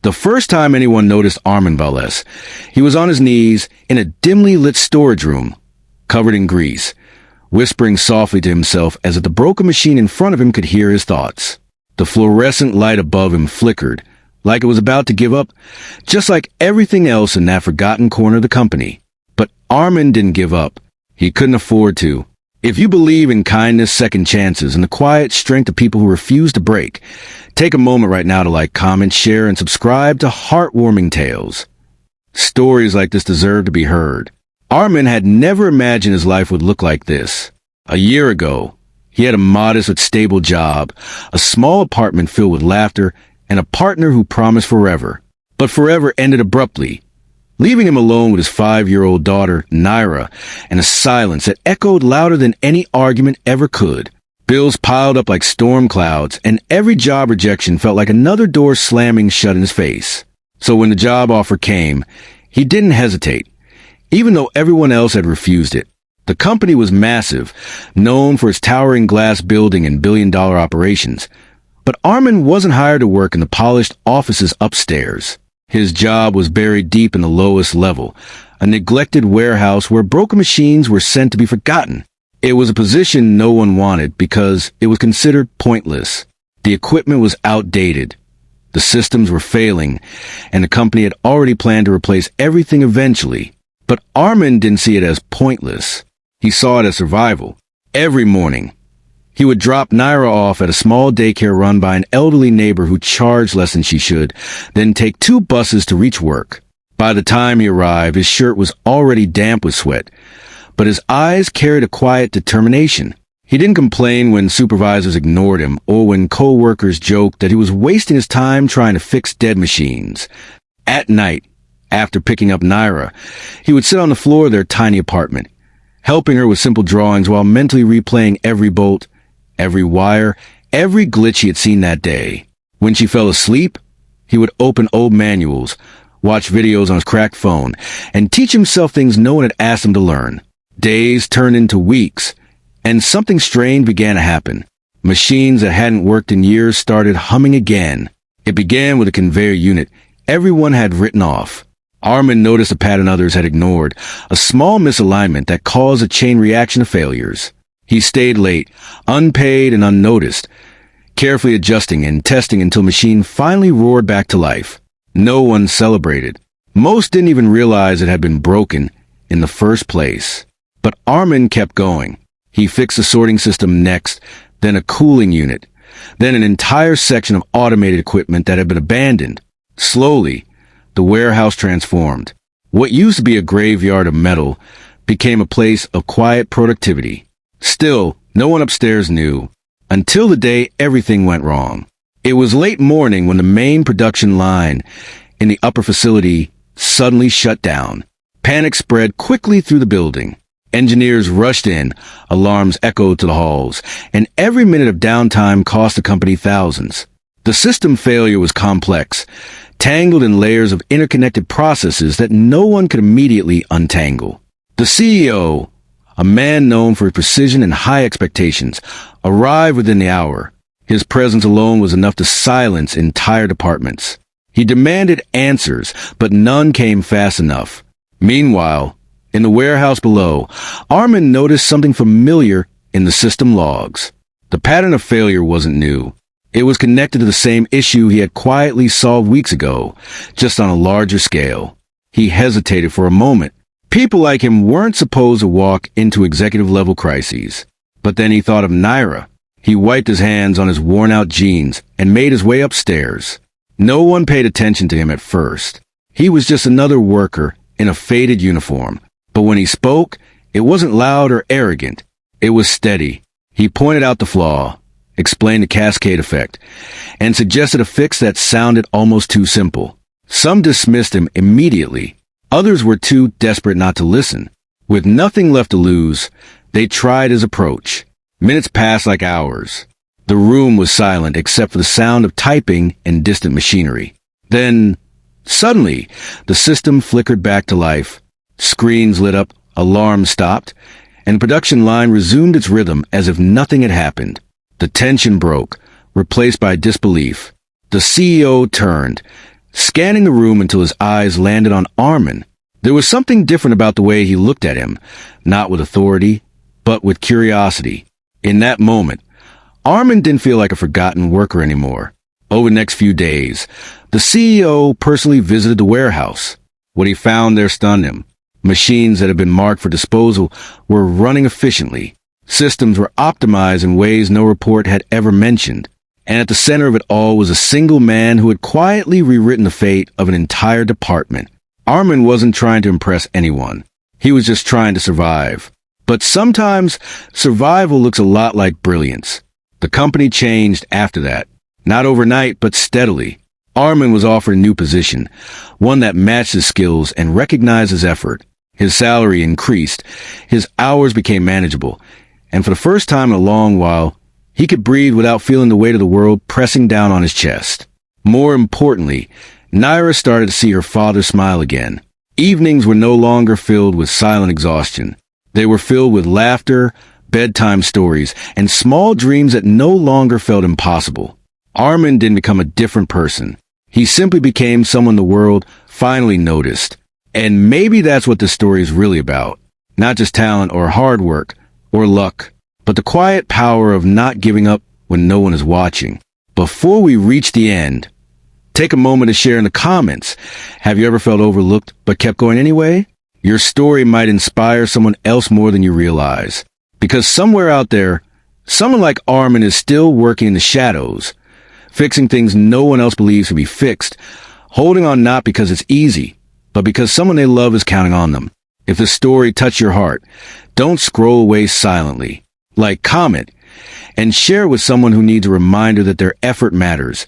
The first time anyone noticed Armin Valles, he was on his knees in a dimly lit storage room, covered in grease, whispering softly to himself as if the broken machine in front of him could hear his thoughts. The fluorescent light above him flickered, like it was about to give up, just like everything else in that forgotten corner of the company. But Armin didn't give up. He couldn't afford to. If you believe in kindness, second chances, and the quiet strength of people who refuse to break, take a moment right now to like, comment, share, and subscribe to Heartwarming Tales. Stories like this deserve to be heard. Armin had never imagined his life would look like this. A year ago, he had a modest but stable job, a small apartment filled with laughter, and a partner who promised forever. But forever ended abruptly, leaving him alone with his 5-year-old daughter, Naira, and a silence that echoed louder than any argument ever could. Bills piled up like storm clouds, and every job rejection felt like another door slamming shut in his face. So when the job offer came, he didn't hesitate, even though everyone else had refused it. The company was massive, known for its towering glass building and billion-dollar operations. But Armin wasn't hired to work in the polished offices upstairs. His job was buried deep in the lowest level, a neglected warehouse where broken machines were sent to be forgotten. It was a position no one wanted because it was considered pointless. The equipment was outdated. The systems were failing, and the company had already planned to replace everything eventually. But Armin didn't see it as pointless. He saw it as survival. Every morning, he would drop Naira off at a small daycare run by an elderly neighbor who charged less than she should, then take 2 buses to reach work. By the time he arrived, his shirt was already damp with sweat, but his eyes carried a quiet determination. He didn't complain when supervisors ignored him or when co-workers joked that he was wasting his time trying to fix dead machines. At night, after picking up Naira, he would sit on the floor of their tiny apartment, helping her with simple drawings while mentally replaying every bolt, every wire, every glitch he had seen that day. When she fell asleep, he would open old manuals, watch videos on his cracked phone, and teach himself things no one had asked him to learn. Days turned into weeks, and something strange began to happen. Machines that hadn't worked in years started humming again. It began with a conveyor unit everyone had written off. Armin noticed a pattern others had ignored, a small misalignment that caused a chain reaction of failures. He stayed late, unpaid and unnoticed, carefully adjusting and testing until the machine finally roared back to life. No one celebrated. Most didn't even realize it had been broken in the first place. But Armin kept going. He fixed the sorting system next, then a cooling unit, then an entire section of automated equipment that had been abandoned. Slowly, the warehouse transformed. What used to be a graveyard of metal became a place of quiet productivity. Still, no one upstairs knew, until the day everything went wrong. It was late morning when the main production line in the upper facility suddenly shut down. Panic spread quickly through the building. Engineers rushed in, alarms echoed to the halls, and every minute of downtime cost the company thousands. The system failure was complex, tangled in layers of interconnected processes that no one could immediately untangle. The CEO, a man known for his precision and high expectations, arrived within the hour. His presence alone was enough to silence entire departments. He demanded answers, but none came fast enough. Meanwhile, in the warehouse below, Armin noticed something familiar in the system logs. The pattern of failure wasn't new. It was connected to the same issue he had quietly solved weeks ago, just on a larger scale. He hesitated for a moment. People like him weren't supposed to walk into executive-level crises. But then he thought of Naira. He wiped his hands on his worn-out jeans and made his way upstairs. No one paid attention to him at first. He was just another worker in a faded uniform. But when he spoke, it wasn't loud or arrogant. It was steady. He pointed out the flaw, explained the cascade effect, and suggested a fix that sounded almost too simple. Some dismissed him immediately. Others were too desperate not to listen. With nothing left to lose, they tried his approach. Minutes passed like hours. The room was silent except for the sound of typing and distant machinery. Then, suddenly, the system flickered back to life. Screens lit up, alarms stopped, and the production line resumed its rhythm as if nothing had happened. The tension broke, replaced by disbelief. The CEO turned, scanning the room until his eyes landed on Armin. There was something different about the way he looked at him, not with authority, but with curiosity. In that moment, Armin didn't feel like a forgotten worker anymore. Over the next few days, the CEO personally visited the warehouse. What he found there stunned him. Machines that had been marked for disposal were running efficiently. Systems were optimized in ways no report had ever mentioned. And at the center of it all was a single man who had quietly rewritten the fate of an entire department. Armin wasn't trying to impress anyone. He was just trying to survive. But sometimes, survival looks a lot like brilliance. The company changed after that. Not overnight, but steadily. Armin was offered a new position, one that matched his skills and recognized his effort. His salary increased, his hours became manageable, and for the first time in a long while, he could breathe without feeling the weight of the world pressing down on his chest. More importantly, Naira started to see her father smile again. Evenings were no longer filled with silent exhaustion. They were filled with laughter, bedtime stories, and small dreams that no longer felt impossible. Armin didn't become a different person. He simply became someone the world finally noticed. And maybe that's what this story is really about. Not just talent or hard work or luck, but the quiet power of not giving up when no one is watching. Before we reach the end, take a moment to share in the comments. Have you ever felt overlooked but kept going anyway? Your story might inspire someone else more than you realize. Because somewhere out there, someone like Armin is still working in the shadows, fixing things no one else believes can be fixed, holding on not because it's easy, but because someone they love is counting on them. If the story touched your heart, don't scroll away silently. Like, comment, and share with someone who needs a reminder that their effort matters,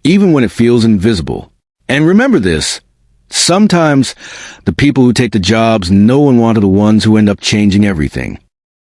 even when it feels invisible. And remember this, sometimes the people who take the jobs no one wanted are the ones who end up changing everything.